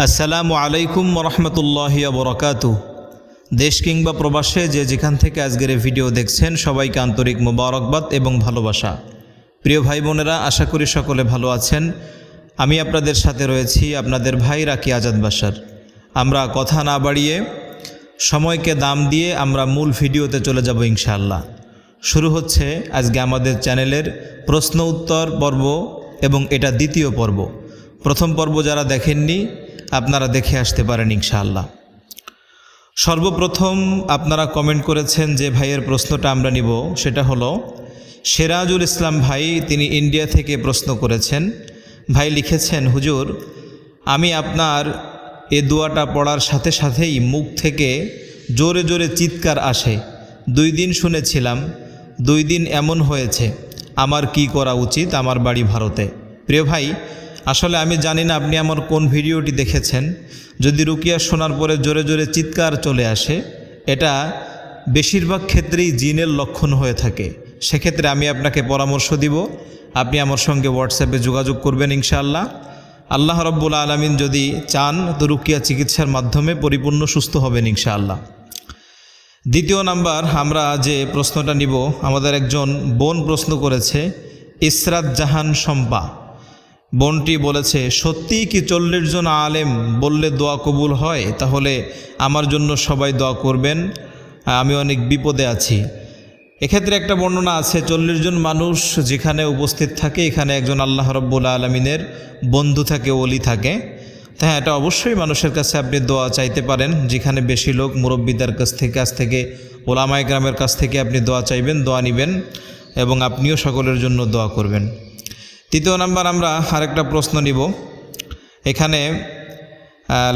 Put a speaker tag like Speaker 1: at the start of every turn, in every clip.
Speaker 1: আসসালামু আলাইকুম রহমতুল্লাহি বরকাতু। দেশ কিংবা প্রবাসে যে যেখান থেকে আজকের এই ভিডিও দেখছেন সবাইকে আন্তরিক মোবারকবাদ এবং ভালোবাসা। প্রিয় ভাই বোনেরা, আশা করি সকলে ভালো আছেন। আমি আপনাদের সাথে রয়েছি, আপনাদের ভাই রাকি আজাদ বাশার। আমরা কথা না বাড়িয়ে সময়কে দাম দিয়ে আমরা মূল ভিডিওতে চলে যাব ইনশাআল্লাহ। শুরু হচ্ছে আজকে আমাদের চ্যানেলের প্রশ্ন উত্তর পর্ব এবং এটা দ্বিতীয় পর্ব। প্রথম পর্ব যারা দেখেননি আপনারা দেখে আসতে পারেন ইনশাআল্লাহ। সর্বপ্রথম আপনারা কমেন্ট করেছেন যে ভাইয়ের প্রশ্নটা আমরা নিব, সেটা হলো সিরাজুল ইসলাম ভাই, তিনি ইন্ডিয়া থেকে প্রশ্ন করেছেন। ভাই লিখেছেন, হুজুর আমি আপনার এ দোয়াটা পড়ার সাথে সাথেই মুখ থেকে জোরে জোরে চিৎকার আসে। 2 দিন শুনেছিলাম, 2 দিন এমন হয়েছে, আমার কি করা উচিত? আমার বাড়ি ভারতে। প্রিয় ভাই, আসলে আমি জানি না আপনি আমার কোন ভিডিওটি দেখেছেন। যদি রুকিয়া শোনার পরে জোরে জোরে চিৎকার চলে আসে, এটা বেশিরভাগ ক্ষেত্রেই জিনের লক্ষণ হয়ে থাকে। সেক্ষেত্রে আমি আপনাকে পরামর্শ দিব, আপনি আমার সঙ্গে হোয়াটসঅ্যাপে যোগাযোগ করবেন ইনশাআল্লাহ। আল্লাহ রব্বুল আলামিন যদি চান তো রুকিয়া চিকিৎসার মাধ্যমে পরিপূর্ণ সুস্থ হবেন ইনশাআল্লাহ। দ্বিতীয় নাম্বার, আমরা যে প্রশ্নটা নিব, আমাদের একজন বোন প্রশ্ন করেছে, ইসরাত জাহান শম্পা। বোনটি বলেছে, সত্যিই কি 40 জন আলেম বললে দোয়া কবুল হয়? তাহলে আমার জন্য সবাই দোয়া করবেন, আমি অনেক বিপদে আছি। এক্ষেত্রে একটা বর্ণনা আছে, 40 জন মানুষ যেখানে উপস্থিত থাকে, এখানে একজন আল্লাহ রব্বুল আলমিনের বন্ধু থাকে, ওলি থাকে। হ্যাঁ, এটা অবশ্যই মানুষের কাছে আপনি দোয়া চাইতে পারেন। যেখানে বেশি লোক, মুরব্বীদের কাছ থেকে ওলামায়ে কেরামের কাছ থেকে আপনি দোয়া চাইবেন, দোয়া নেবেন এবং আপনিও সকলের জন্য দোয়া করবেন। তৃতীয় নাম্বার, আমরা আরেকটা প্রশ্ন নিব। এখানে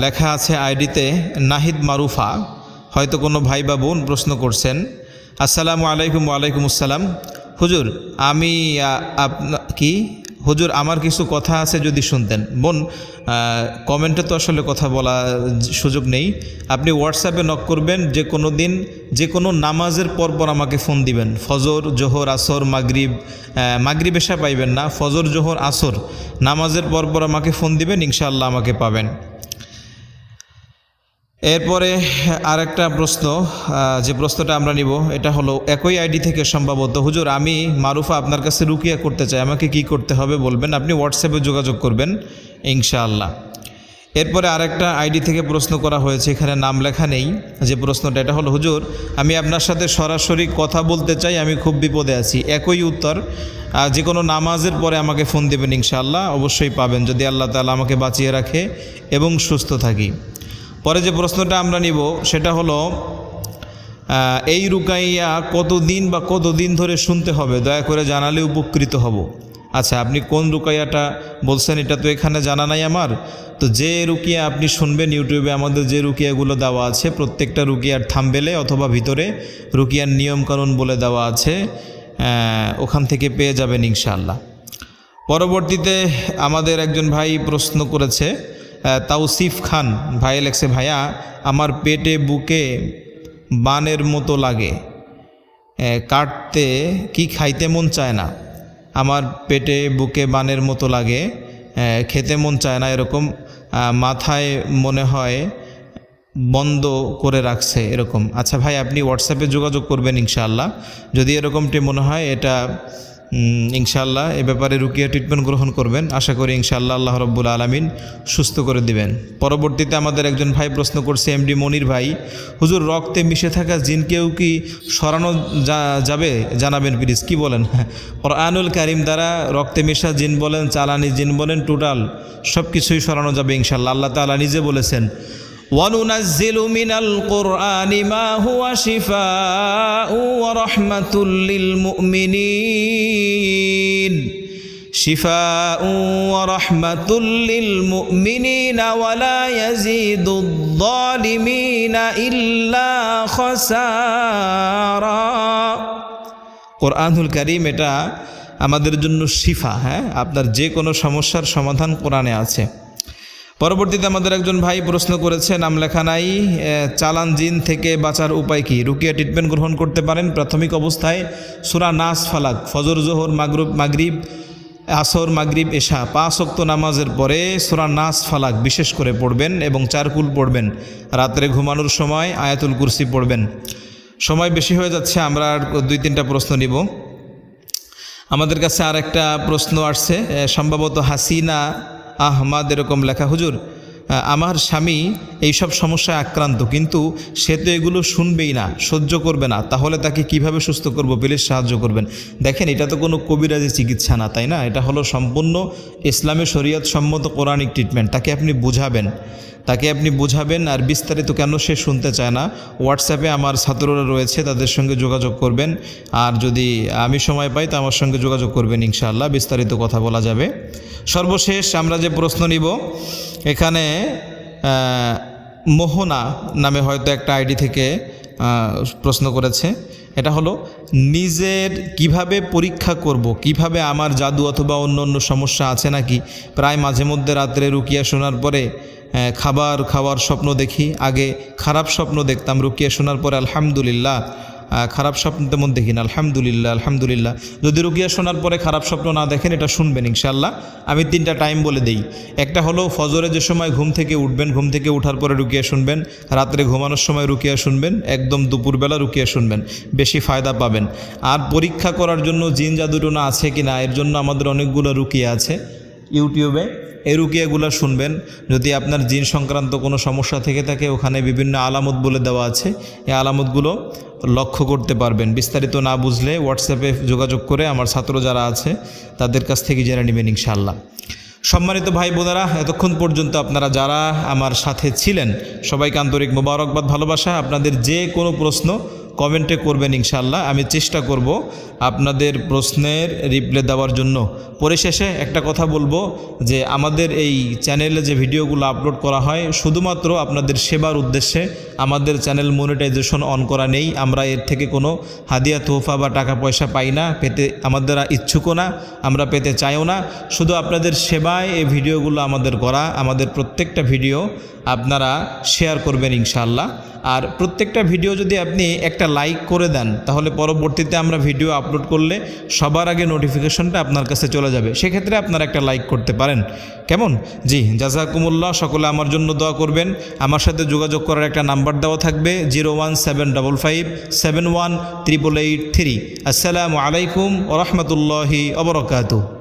Speaker 1: লেখা আছে আইডিতে নাহিদ মারুফা, হয়তো কোনো ভাই বা বোন প্রশ্ন করছেন। আসসালামু আলাইকুম। ওয়ালাইকুম আসসালাম। হুজুর হুজুর আমার কিছু কথা আছে, যদি শুনতেন। বোন, কমেন্টে তো আসলে কথা বলা সুযোগ নেই, আপনি হোয়াটসঅ্যাপে নক করবেন। যে কোনো দিন যে কোনো নামাজের পরপর আমাকে ফোন দিবেন। ফজর, জোহর, আসর, মাগরিব এশা পাইবেন না, ফজর, জোহর, আসর নামাজের পরপর আমাকে ফোন দিবেন, ইনশাআল্লাহ আমাকে পাবেন। এরপরে আরেকটা প্রশ্ন, যে প্রশ্নটা আমরা নিব, এটা হলো একই আইডি থেকে সম্ভবত। হুজুর আমি মারুফা আপনার কাছে রুকিয়া করতে চাই, আমাকে কি করতে হবে বলবেন। আপনি হোয়াটসঅ্যাপে যোগাযোগ করবেন ইনশাআল্লাহ। এরপরে আরেকটা আইডি থেকে প্রশ্ন করা হয়েছে, এখানে নাম লেখা নেই। যে প্রশ্নটা, এটা হলো, হুজুর আমি আপনার সাথে সরাসরি কথা বলতে চাই, আমি খুব বিপদে আছি। একই উত্তর, যে কোনো নামাজের পরে আমাকে ফোন দেবেন ইনশাআল্লাহ, অবশ্যই পাবেন, যদি আল্লাহ তাআলা আমাকে বাঁচিয়ে রাখে এবং সুস্থ থাকি। পরে যে প্রশ্নটা আমরা নিব, সেটা হলো এই রুকাইয়া কতদিন ধরে শুনতে হবে? দয়া করে জানালে উপকৃত হব। আচ্ছা, আপনি কোন রুকাইয়াটা বলছেন এটা তো এখানে জানা নাই আমার। তো যে রুকিয়া আপনি শুনবেন, ইউটিউবে আমাদের যে রুকিয়াগুলো দেওয়া আছে, প্রত্যেকটা রুকিয়ার থাম্বনেলে অথবা ভিতরে রুকিয়ার নিয়মকানুন বলে দেওয়া আছে, ওখান থেকে পেয়ে যাবেন ইনশাআল্লাহ। পরবর্তীতে আমাদের একজন ভাই প্রশ্ন করেছে, তাওসিফ খান ভাই লেখছে, ভাইয়া আমার পেটে বুকে বানের মতো লাগে, কাটতে কি খাইতে মন চায় না। আমার পেটে বুকে বানের মতো লাগে, খেতে মন চায় না, এরকম মাথায় মনে হয় বন্ধ করে রাখছে এরকম। আচ্ছা ভাই, আপনি হোয়াটসঅ্যাপে যোগাযোগ করবেন ইনশাআল্লাহ। যদি এরকমটি মনে হয়, এটা ইনশাআল্লাহ এ ব্যাপারে রুকিয়া ট্রিটমেন্ট গ্রহণ করবেন। আশা করি ইনশাআল্লাহ আল্লাহ রব্বুল আলামিন সুস্থ করে দিবেন। পরবর্তীতে আমাদের একজন ভাই প্রশ্ন করছে, এমডি মনির ভাই, হুজুর রক্তে মিশে থাকা জিনকেও কি সরানো যাবে? জানাবেন প্লিজ। কি বলেন? কোরআনুল কারীম দ্বারা রক্তে মিশা জিন বলেন, চালানি জিন বলেন, টোটাল সব কিছুই সরানো যাবে ইনশাআল্লাহ। আল্লাহ তাআলা নিজে বলেছেন, وَنُنَزِّلُ مِنَ الْقُرْآنِ مَا هُوَ شِفَاءٌ وَرَحْمَةٌ لِّلْمُؤْمِنِينَ شِفَاءٌ وَرَحْمَةٌ لِّلْمُؤْمِنِينَ وَلَا يَزِيدُ الظَّالِمِينَ إِلَّا خَسَارًا। কোরআনুল কারীম এটা আমাদের জন্য শিফা। হ্যাঁ, আপনার যে কোনো সমস্যার সমাধান কোরআনে আছে। পরবর্তীতে আমাদের একজন ভাই প্রশ্ন করেছে, নাম লেখা নাই, চালান জিন থেকে বাঁচার উপায় কি? রুকিয়া ট্রিটমেন্ট গ্রহণ করতে পারেন প্রাথমিক অবস্থায় সূরা নাস, ফালাক, ফজর, জোহর, মাগরিব আসর, মাগরিব, এশা 5 ওয়াক্ত নামাজের পরে সূরা নাস, ফালাক বিশেষ করে পড়বেন এবং 4 কুল পড়বেন। রাত্রে ঘুমানোর সময় আয়াতুল কুরসি পড়বেন। সময় বেশি হয়ে যাচ্ছে, আমরা আর 2-3টা প্রশ্ন নিব। আমাদের কাছে আর একটা প্রশ্ন আসছে, সম্ভবত হাসিনা আহমাদ এরকম লেখা। হুজুর, আমার স্বামী এইসব সমস্যায় আক্রান্ত, কিন্তু সে তো এগুলো শুনবেই না, সহ্য করবে না, তাহলে তাকে কিভাবে সুস্থ করব, প্লিজ সাহায্য করবেন। দেখেন, এটা তো কোনো কবিরাজি চিকিৎসা না, তাই না? এটা হলো সম্পূর্ণ ইসলামী শরীয়ত সম্মত কোরআনিক ট্রিটমেন্ট। তাকে আপনি বুঝাবেন আর বিস্তারিত কেন সে শুনতে চায় না, হোয়াটসঅ্যাপে আমার ছাত্ররা রয়েছে, তাদের সঙ্গে যোগাযোগ করবেন। আর যদি আমি সময় পাই তো আমার সঙ্গে যোগাযোগ করবেন, ইনশাআল্লাহ বিস্তারিত কথা বলা যাবে। সর্বশেষ আমরা যে প্রশ্ন নিব, এখানে মোহনা নামে হয়তো একটা আইডি থেকে প্রশ্ন করেছে। এটা হলো, নিজের কিভাবে পরীক্ষা করব, কিভাবে আমার জাদু অথবা অন্য অন্য সমস্যা আছে নাকি। প্রায় মাঝে মধ্যে রাত্রে রুকিয়া শোনার পরে খাবার খাওয়ার স্বপ্ন দেখি। আগে খারাপ স্বপ্ন দেখতাম, রুকিয়া শোনার পরে আলহামদুলিল্লাহ খারাপ স্বপ্ন তেমন দেখি না। আলহামদুলিল্লাহ। যদি রুকিয়া শোনার পরে খারাপ স্বপ্ন না দেখেন, এটা শুনবেন ইনশাআল্লাহ। আমি 3টা টাইম বলে দিই। একটা হলো ফজরে যে সময় ঘুম থেকে উঠবেন, ঘুম থেকে ওঠার পরে রুকিয়া শুনবেন। রাত্রে ঘুমানোর সময় রুকিয়া শুনবেন। একদম দুপুরবেলা রুকিয়া শুনবেন, বেশি ফায়দা পাবেন। আর পরীক্ষা করার জন্য জিন জাদুটোনা আছে কি না, এর জন্য আমাদের অনেকগুলো রুকিয়া আছে ইউটিউবে, এই রুকিয়াগুলো শুনবেন। যদি আপনার জিন সংক্রান্ত কোনো সমস্যা থেকে থাকে, ওখানে বিভিন্ন আলামত বলে দেওয়া আছে, এই আলামতগুলো লক্ষ্য করতে পারবেন। বিস্তারিত না বুঝলে হোয়াটসঅ্যাপে যোগাযোগ করে আমার ছাত্র যারা আছে তাদের কাছ থেকে জেনে নেবেন ইনশাআল্লাহ। সম্মানিত ভাই বোনেরা, এতক্ষণ পর্যন্ত আপনারা যারা আমার সাথে ছিলেন, সবাইকে আন্তরিক মোবারকবাদ, ভালোবাসা। আপনাদের যে কোনো প্রশ্ন কমেন্টে করবেন ইনশাআল্লাহ। আমি চেষ্টা করব আপনাদের প্রশ্নের রিপ্লাই দেওয়ার জন্য। পরিশেষে একটা কথা বলবো যে আমাদের এই চ্যানেলে যে ভিডিওগুলো আপলোড করা হয় শুধুমাত্র আপনাদের সেবার উদ্দেশ্যে। আমাদের চ্যানেল মনিটাইজেশন অন করা নেই। আমরা এর থেকে কোনো হাদিয়া তোহফা বা টাকা পয়সা পাই না, পেতে আমাদের ইচ্ছুকও না, আমরা পেতে চাইও না। শুধু আপনাদের সেবায় এই ভিডিওগুলো আমাদের করা। আমাদের প্রত্যেকটা ভিডিও আপনারা শেয়ার করবেন ইনশাআল্লাহ। আর প্রত্যেকটা ভিডিও যদি আপনি একটা লাইক করে দেন, তাহলে পরবর্তীতে আমরা ভিডিও আপলোড করলে সবার আগে নোটিফিকেশনটা আপনার কাছে চলে যাবে। সেক্ষেত্রে আপনারা একটা লাইক করতে পারেন, কেমন? জি, জাযাকুমুল্লাহ। সকলে আমার জন্য দোয়া করবেন। আমার সাথে যোগাযোগ করার একটা নাম্বার দেওয়া থাকবে, 01755718883। আসসালামু আলাইকুম ওয়া রাহমাতুল্লাহি ওয়া বারাকাতুহু।